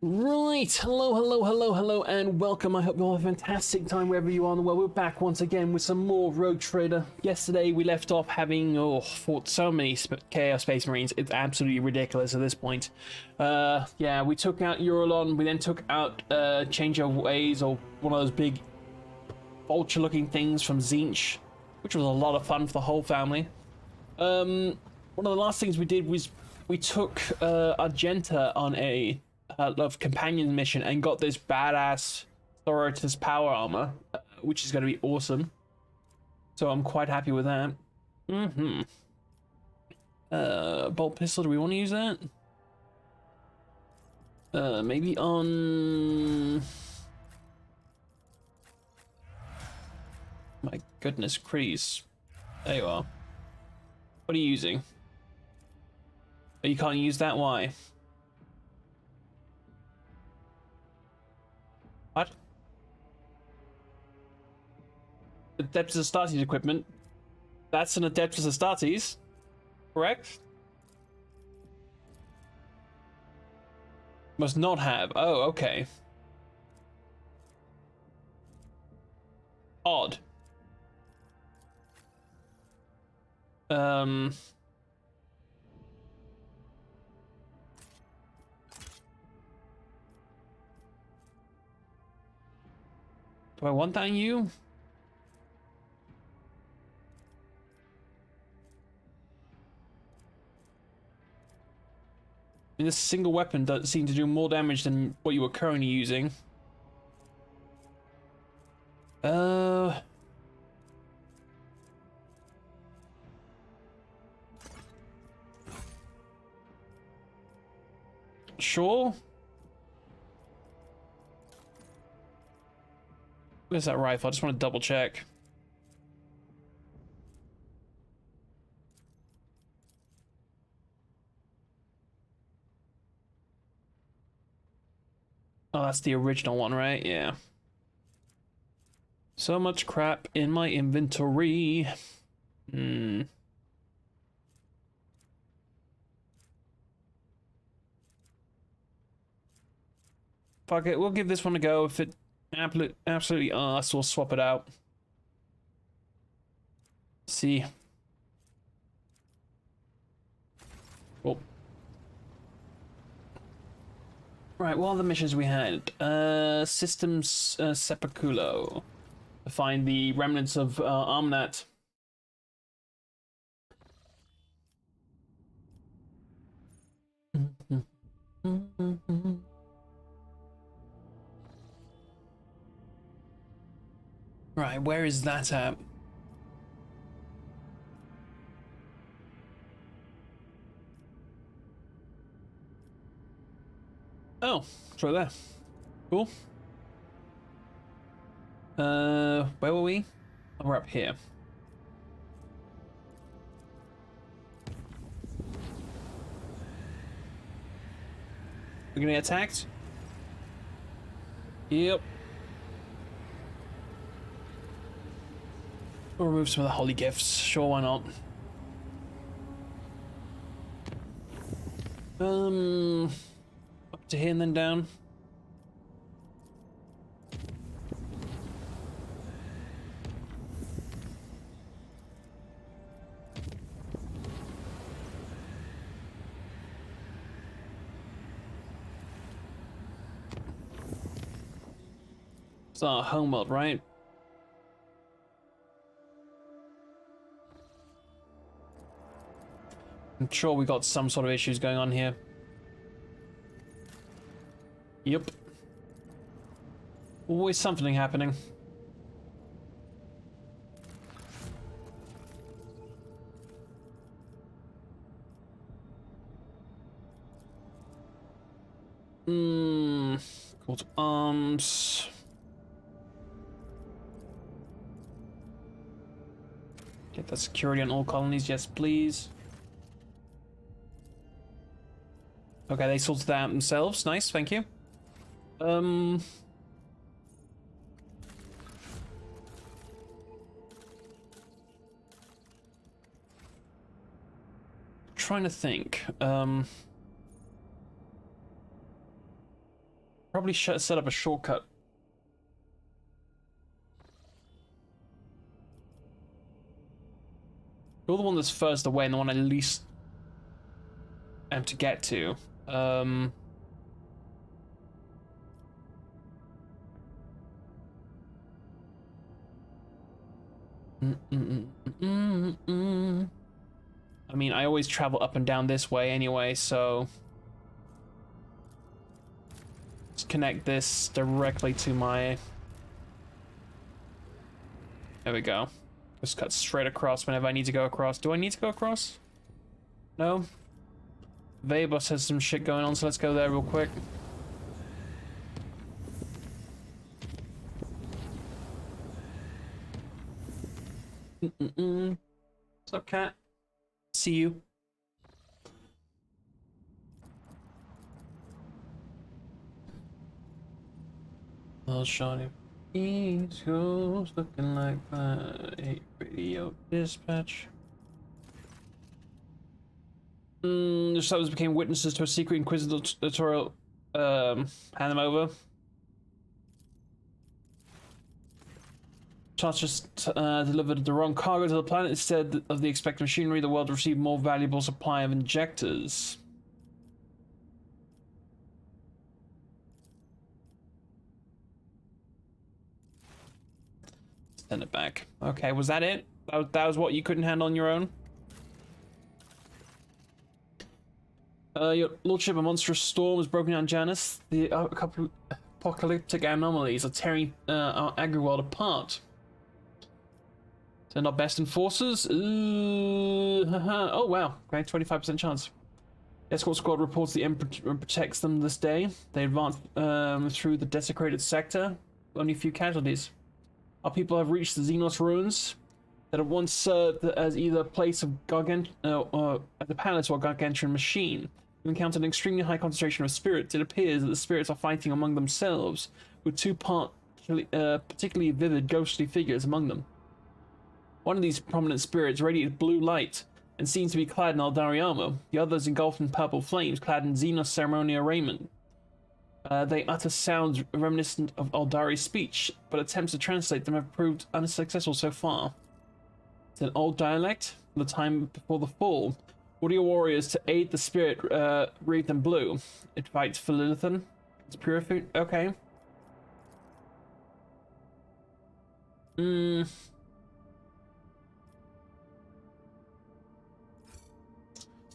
Right, hello, and welcome. I hope you all have a fantastic time wherever you are in the world. We're back once again with some more Rogue Trader. Yesterday we left off having, fought so many Chaos Space Marines, it's absolutely ridiculous at this point. Yeah, we took out Eurolon, we then took out Change of Ways, or one of those big vulture-looking things from Zinch, which was a lot of fun for the whole family. One of the last things we did was we took Argenta on a of companion mission and got this badass Thoratus power armor, which is going to be awesome. So I'm quite happy with that. Bolt pistol, do we want to use that? Maybe on... My goodness, Kreese. There you are. What are you using? Oh, you can't use that? Why? What? Adeptus Astartes equipment. That's an Adeptus Astartes, correct? Must not have. Oh, okay. Odd. Do I want that on you? I mean, this single weapon does seem to do more damage than what you were currently using. Sure. Where's that rifle? I just want to double check. Oh, that's the original one, right? Yeah. So much crap in my inventory. Fuck it, we'll give this one a go. If it absolutely arse, we'll swap it out. See. Well. Right, what are the missions we had? Systems Sepaculo. To find the remnants of Armnat. Right, where is that at? Oh, it's right there. Cool. Where were we? Oh, we're up here. We're gonna get attacked? Yep. We'll remove some of the holy gifts. Sure, why not? Up to here and then down. It's our homeworld, right? I'm sure we got some sort of issues going on here. Yep. Always something happening. Call to arms. Get that security on all colonies, yes please. Okay, they sorted that out themselves. Nice, thank you. Trying to think. Probably should set up a shortcut. You're the one that's first away and the one I least am to get to. I mean, I always travel up and down this way anyway, so let's connect this directly to my... There we go. Just cut straight across whenever I need to go across. Do I need to go across? No? Vabos has some shit going on, so let's go there real quick. What's up, cat? See you. Little shawty. East Coast looking like a radio dispatch. The subs became witnesses to a secret inquisitorial. Hand them over. Chargers delivered the wrong cargo to the planet. Instead of the expected machinery, the world received more valuable supply of injectors. Send it back. Okay, was that it? That was what you couldn't handle on your own? Your lordship, a monstrous storm has broken down Janus. The couple apocalyptic anomalies are tearing our agri-world apart. They're not best enforcers? Oh wow, okay, 25% chance. The escort squad reports the Emperor protects them this day. They advance through the desecrated sector. Only a few casualties. Our people have reached the Xenos ruins that have once served as either a place of or as a palace or a gargantuan machine. We've encountered an extremely high concentration of spirits. It appears that the spirits are fighting among themselves, with two particularly vivid ghostly figures among them. One of these prominent spirits radiates blue light and seems to be clad in Aldari armor. The other is engulfed in purple flames, clad in Xenos ceremonial raiment. They utter sounds reminiscent of Aldari speech, but attempts to translate them have proved unsuccessful so far. It's an old dialect from the time before the fall. Order your warriors to aid the spirit wreathed in blue. It fights for Lilithan. It's purified. Okay.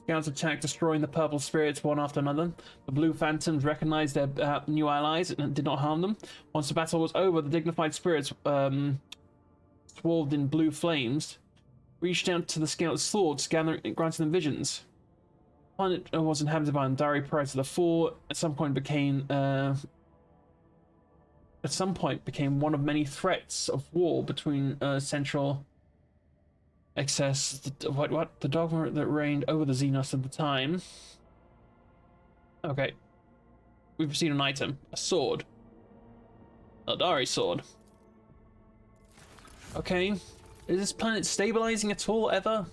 Scouts attacked, destroying the purple spirits one after another. The blue phantoms recognized their new allies and did not harm them. Once the battle was over, the dignified spirits, swathed in blue flames, reached out to the scouts' swords, granting them visions. The planet was inhabited by Andari prior to the fall. At some point became one of many threats of war between Central. Excess, the dogma that reigned over the Xenos at the time. Okay. We've seen an item. A sword. Aldari sword. Okay. Is this planet stabilizing at all, ever?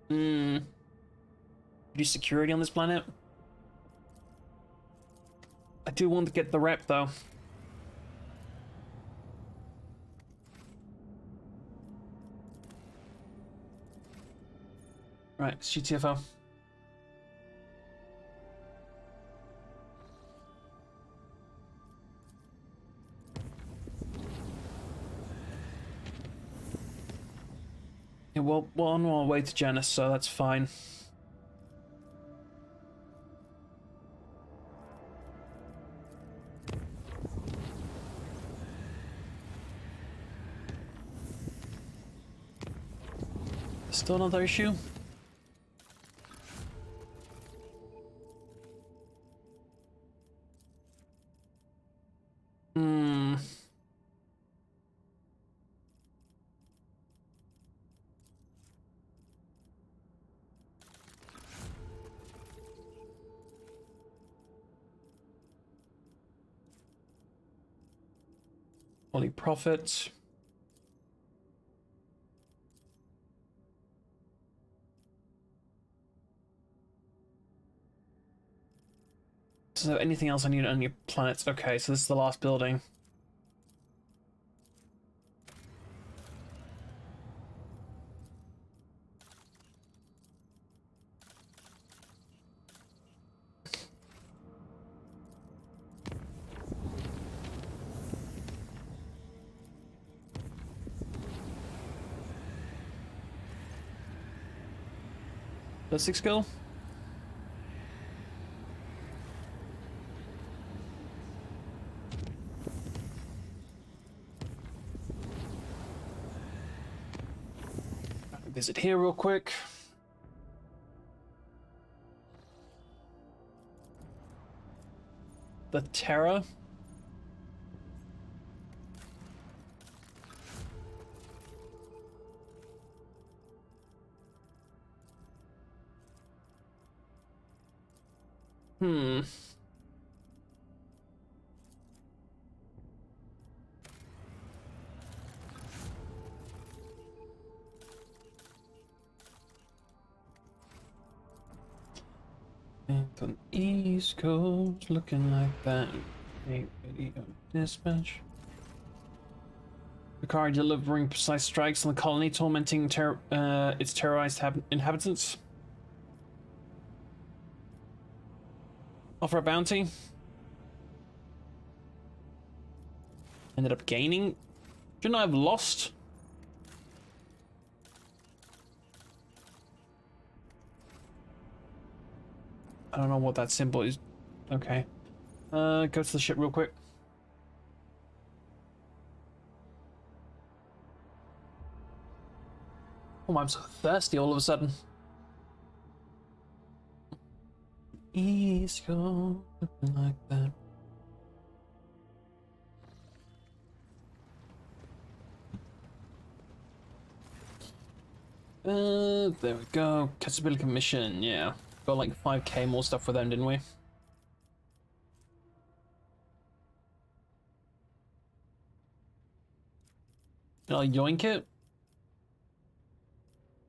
Do security on this planet? I do want to get the rep, though. Right, GTFO. Yeah, well, we're on our way to Janus, so that's fine. Still another issue? Holy Prophet. Is there anything else I need on your planets? Okay, so this is the last building. Ballistic skill? Visit here real quick. The Terra. And on the East Coast, looking like that. A video dispatch. Picard delivering precise strikes on the colony, tormenting its terrorized inhabitants. Offer a bounty. Ended up gaining. Shouldn't I have lost? I don't know what that symbol is. Okay. Go to the ship real quick. Oh, I'm so thirsty all of a sudden. East Coast, looking like that. There we go. Catability mission, yeah. Got like 5k more stuff for them, didn't we? Did I yoink it?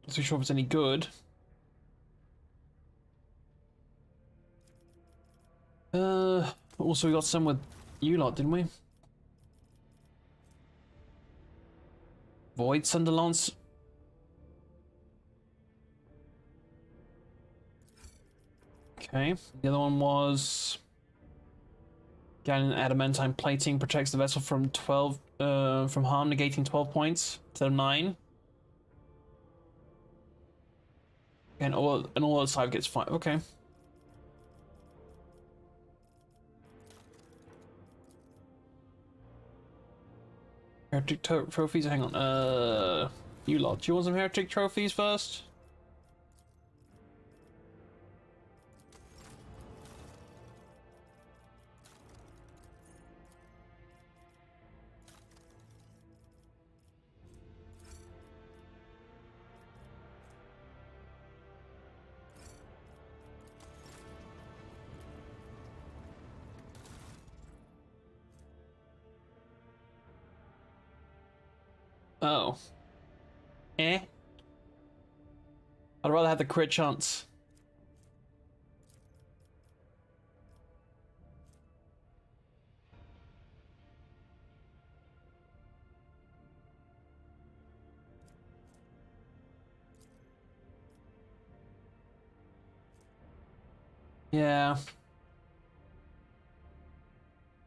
Not too sure if it's any good. Also we got some with you lot, didn't we? Void Sunderlance. Okay, the other one was Gallon adamantine plating protects the vessel from harm, negating 12 points instead of 9. And all other side gets 5. Okay. Heretic trophies. Hang on. You lot, do you want some heretic trophies first? Oh. Eh? I'd rather have the crit chance. Yeah.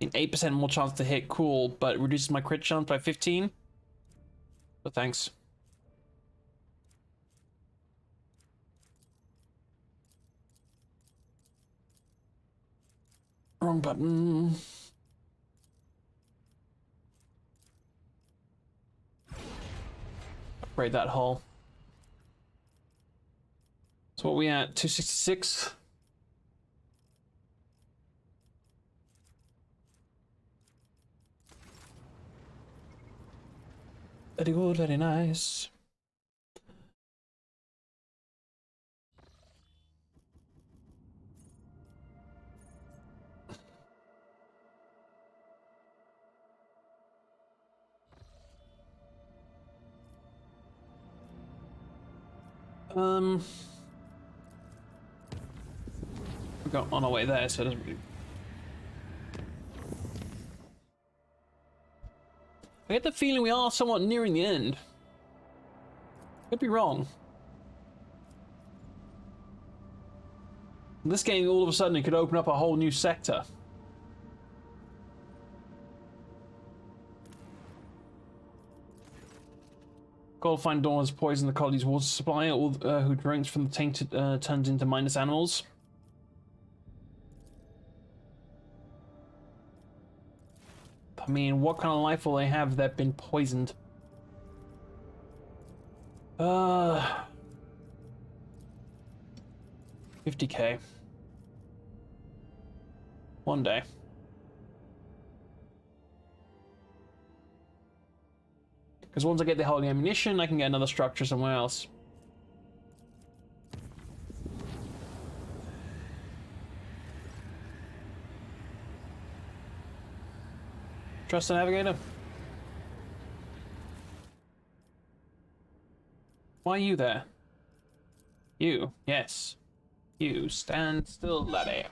8% more chance to hit, cool, but it reduces my crit chance by 15. But thanks. Wrong button. Upgrade that hull. So what we at? 266? Very good, very nice. We got on our way there, so it doesn't really I get the feeling we are somewhat nearing the end. Could be wrong. This game, all of a sudden, it could open up a whole new sector. Goldfine Dawn has poisoned the colony's water supply. All who drinks from the tainted turns into mindless animals. I mean, what kind of life will they have that been poisoned? 50k. One day. Because once I get the holding ammunition, I can get another structure somewhere else. Trust the navigator. Why are you there? You, yes. You stand still, laddie.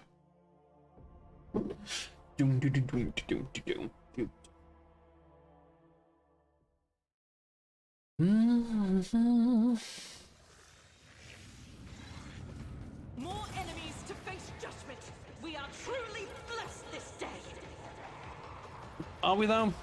Doom, doom, doom, doom, doom, doom, doom. More enemies to face judgment. We are truly blessed this day. Are we though?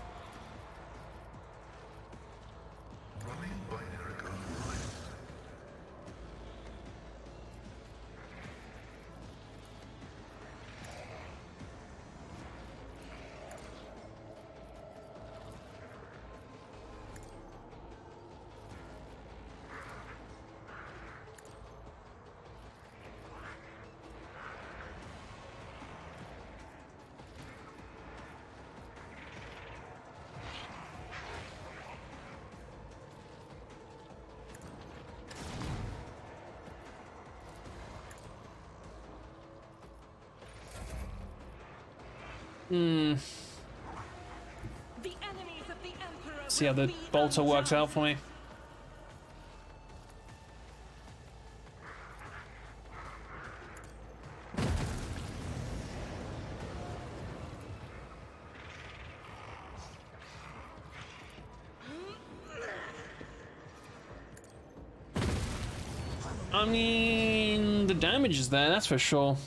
See how the bolter works out for me. I mean, the damage is there, that's for sure.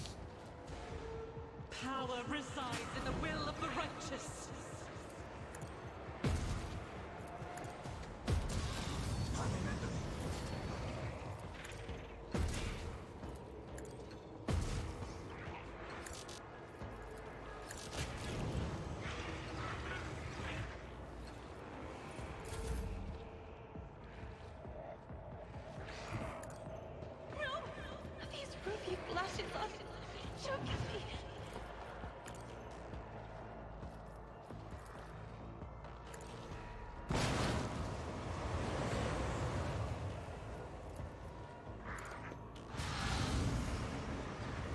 Power resides in the will of the righteous. These ruby flashes are choking me.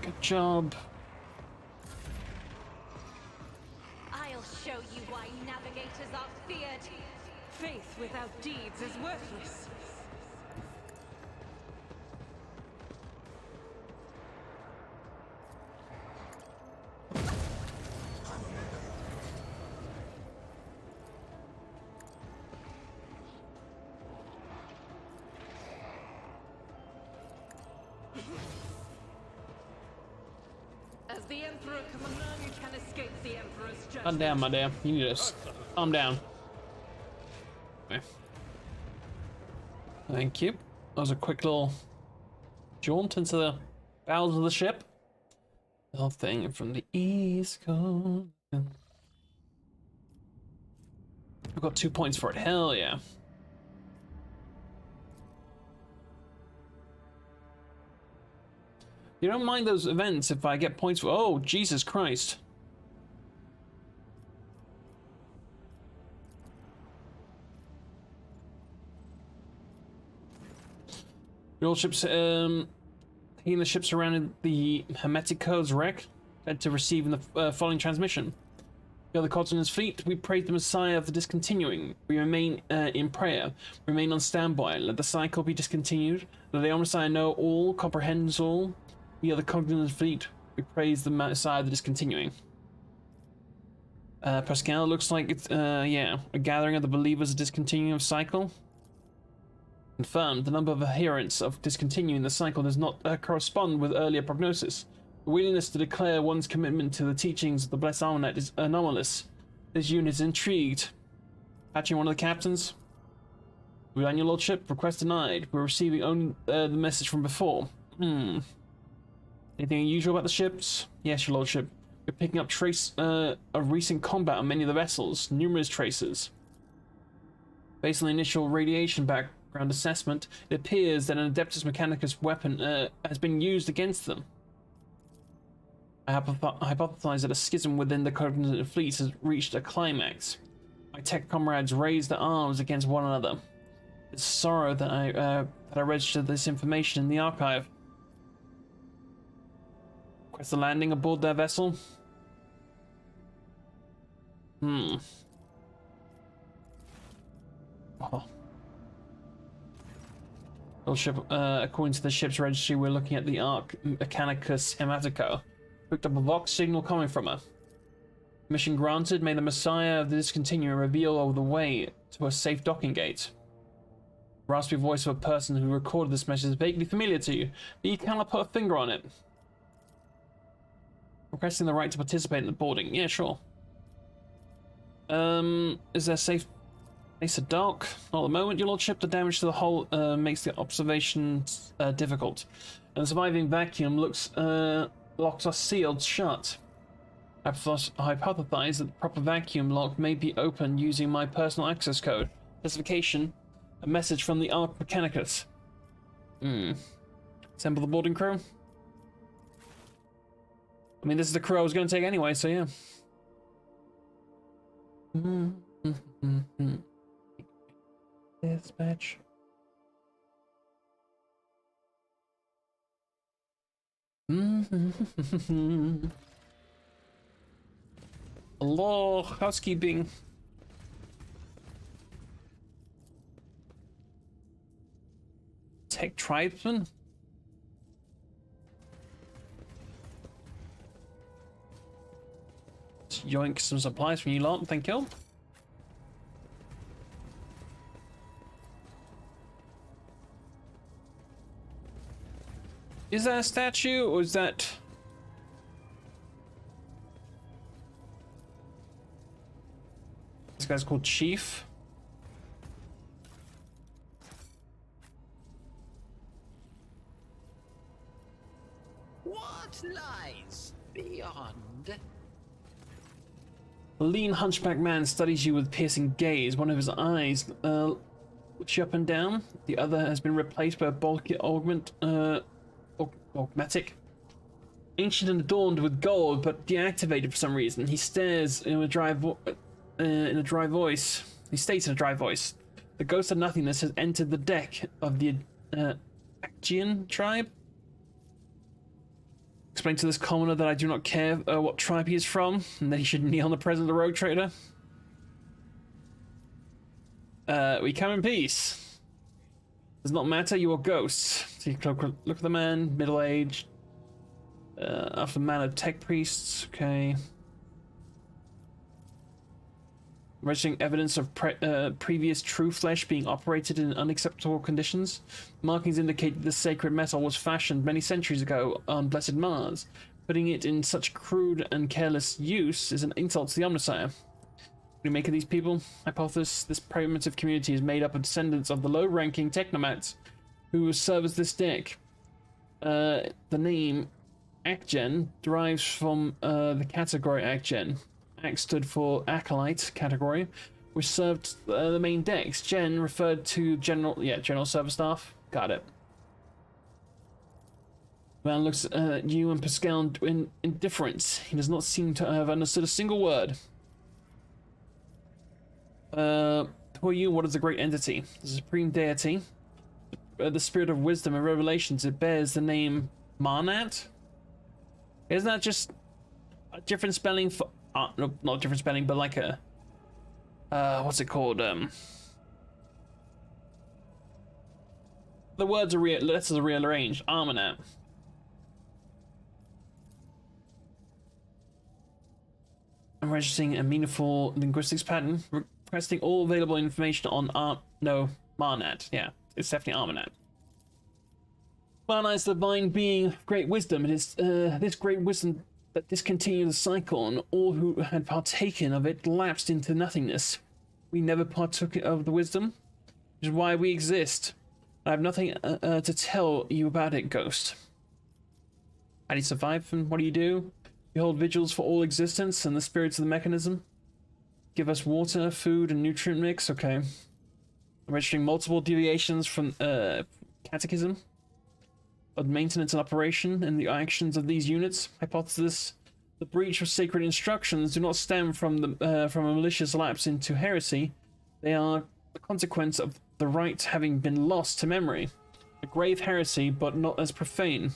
Good job. I'll show you why navigators are feared. Faith without deeds is worthless. As the Emperor commands, none can escape the Emperor's judgment. Calm down, my dear. You need to calm down. Okay. Thank you. That was a quick little jaunt into the bowels of the ship. Little thing from the East Coast. I've got 2 points for it. Hell yeah. You don't mind those events if I get points for. Oh, Jesus Christ. Your ships, taking the ships surrounding the Hermetic Code's wreck, led to receiving the following transmission. The other continent's fleet, we praise the Messiah of the discontinuing. We remain in prayer. Remain on standby. Let the cycle be discontinued. Let the Messiah know all, comprehends all. We are the continent's fleet. We praise the Messiah of the discontinuing. Pascal, looks like it's, yeah, a gathering of the believers of discontinuing of cycle. Confirmed, the number of adherents of discontinuing the cycle does not correspond with earlier prognosis. The willingness to declare one's commitment to the teachings of the Blessed Almanac is anomalous. This unit is intrigued. Patching one of the captains. We on your lordship, request denied. We're receiving only the message from before. Anything unusual about the ships? Yes, your lordship. We're picking up trace of recent combat on many of the vessels. Numerous traces. Based on the initial radiation background assessment, it appears that an Adeptus Mechanicus weapon has been used against them. I hypothesize that a schism within the Covenant fleets has reached a climax. My tech comrades raise their arms against one another. It's sorrow that I registered this information in the archive. Request a landing aboard their vessel. Oh. Ship, according to the ship's registry, we're looking at the Arc Mechanicus Hematico. Picked up a Vox signal coming from her. Mission granted. May the Messiah of the Discontinuer reveal all the way to a safe docking gate. Raspy voice of a person who recorded this message is vaguely familiar to you, but you cannot put a finger on it. Requesting the right to participate in the boarding. Yeah, sure. Is there safe place to dock? Not at the moment, your lordship. The damage to the hull makes the observation difficult. And the surviving vacuum locks are sealed shut. I hypothesize that the proper vacuum lock may be opened using my personal access code. Specification: a message from the Arc Mechanicus. Assemble the boarding crew. I mean, this is the crew I was going to take anyway, so yeah. Dispatch. Hello, housekeeping. Tech tribesman. Let's yoink some supplies from you lot, thank you. Is that a statue, or is that... This guy's called Chief. What lies beyond? A lean hunchback man studies you with piercing gaze. One of his eyes looks you up and down. The other has been replaced by a bulky augmatic. Ancient and adorned with gold, but deactivated for some reason. He stares in a dry voice. He states in a dry voice, "The ghost of nothingness has entered the deck of the Actian tribe. Explain to this commoner that I do not care what tribe he is from, and that he should kneel on the presence of the rogue trader. We come in peace. Does not matter, you are ghosts." So you look at the man, middle-aged, after the man of tech priests, okay. Registering evidence of previous true flesh being operated in unacceptable conditions. Markings indicate that the sacred metal was fashioned many centuries ago on blessed Mars. Putting it in such crude and careless use is an insult to the Omnissiah. What do you make of these people? Hypothesis: this primitive community is made up of descendants of the low-ranking technomats who service this deck. The name Acgen derives from the category Acgen. Ac stood for Acolyte category, which served the main decks. Gen referred to general service staff. Got it. Man looks at you and Pascal in indifference. He does not seem to have understood a single word. Who are you? What is the great entity? The supreme deity. The spirit of wisdom and revelations. It bears the name Marnat. Isn't that just a different spelling for... no, not different spelling, but like a... what's it called? The words are letters are rearranged. Armanat. I'm registering a meaningful linguistics pattern, requesting all available information on Marnat. Yeah, it's definitely Armanat. Mana is the divine being of great wisdom. It is this great wisdom that discontinued the cycle, and all who had partaken of it lapsed into nothingness. We never partook of the wisdom, which is why we exist. I have nothing to tell you about it, Ghost. How do you survive, and what do you do? You hold vigils for all existence and the spirits of the mechanism. Give us water, food, and nutrient mix. Okay. I'm registering multiple deviations from catechism of maintenance and operation and the actions of these units. Hypothesis: the breach of sacred instructions do not stem from from a malicious lapse into heresy. They are the consequence of the rite having been lost to memory. A grave heresy, but not as profane.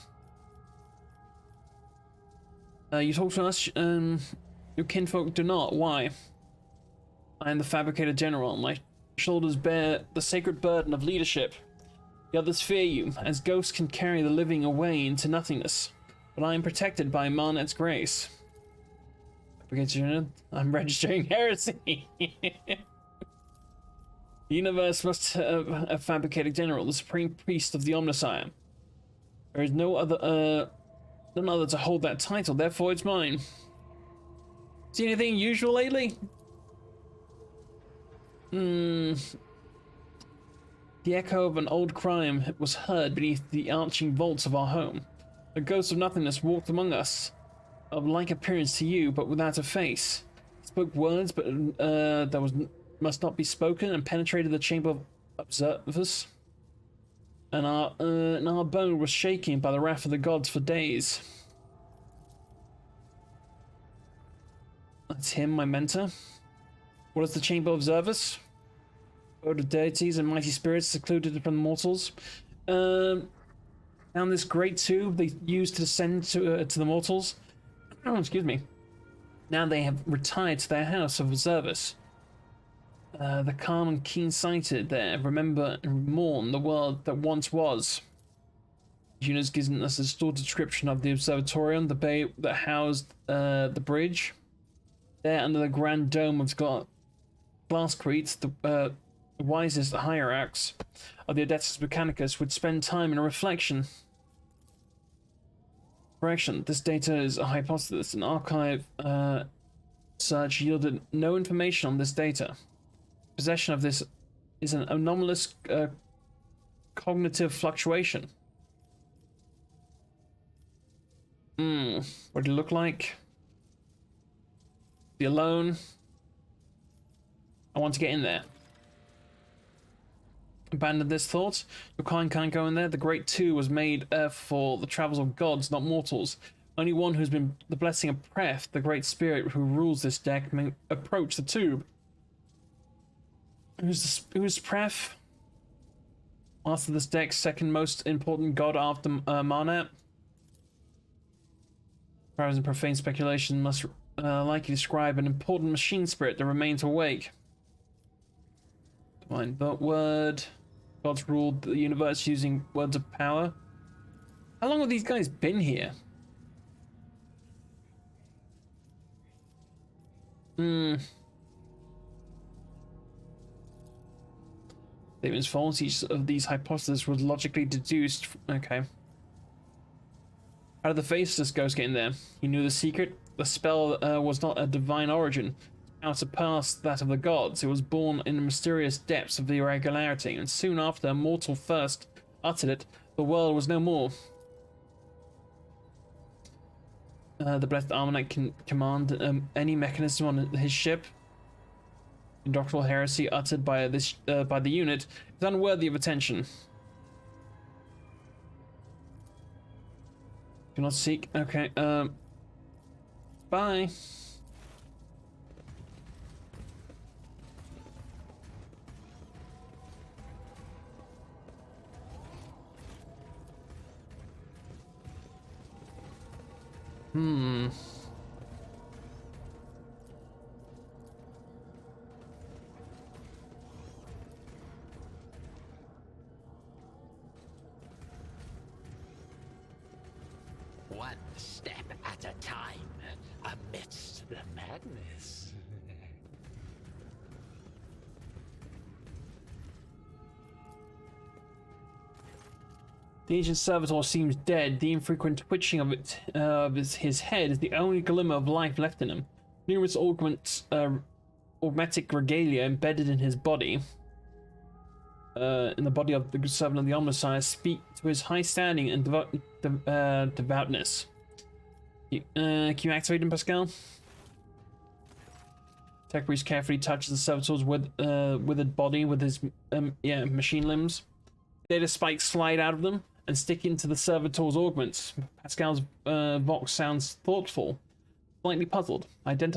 You talk to us, your kinfolk do not. Why? I am the Fabricator General. My shoulders bear the sacred burden of leadership. The others fear you, as ghosts can carry the living away into nothingness. But I am protected by Marnet's grace. Fabricator General, I'm registering heresy. The universe must have a Fabricator General, the supreme priest of the Omnissiah. There is none other to hold that title, therefore it's mine. See anything unusual lately? The echo of an old crime was heard beneath the arching vaults of our home. A ghost of nothingness walked among us, of like appearance to you, but without a face. He spoke words, but must not be spoken, and penetrated the chamber of observers. And our bone was shaken by the wrath of the gods for days. That's him, my mentor. What is the chamber of observers? Abode of deities and mighty spirits secluded from mortals. Found this great tube they used to descend to the mortals. Oh, excuse me. Now they have retired to their house of observers. The calm and keen-sighted there remember and mourn the world that once was. Juno's given us a distorted description of the observatorium, the bay that housed the bridge. There, under the grand dome of glasscrete, the wisest hierarchs of the Adeptus Mechanicus would spend time in a reflection. Correction, this data is a hypothesis. An archive search yielded no information on this data. Possession of this is an anomalous cognitive fluctuation. What do you look like? Be alone. I want to get in there. Abandon this thought. Your kind can't go in there. The Great Two was made for the travels of gods, not mortals. Only one who's been the blessing of Pref, the great spirit who rules this deck, may approach the tube. Who's Pref? Master this deck's second most important god after Marnat. Perhaps profane speculation must likely describe an important machine spirit that remains awake. Divine word. Gods ruled the universe using words of power. How long have these guys been here? Statements false. Each of these hypotheses was logically deduced. Okay. How did the faceless ghost get in there? He knew the secret. The spell was not a divine origin. How it surpassed that of the gods. It was born in the mysterious depths of the irregularity, and soon after a mortal first uttered it, the world was no more. The blessed Armanite can command any mechanism on his ship. Indoctrinal heresy uttered by the unit is unworthy of attention. Do not seek. Okay. Bye. What step at a time, amidst the madness. The ancient servitor seems dead. The infrequent twitching of his head is the only glimmer of life left in him. Numerous augmatic regalia embedded in his body, in the body of the servant of the Omnissiah, speak to his high standing and devoutness. Can you activate him, Pascal? Tech Priest carefully touches the servitor's withered body with his machine limbs. Data spikes slide out of them and stick into the servitor's augments. Pascal's vox sounds thoughtful, slightly puzzled. Identify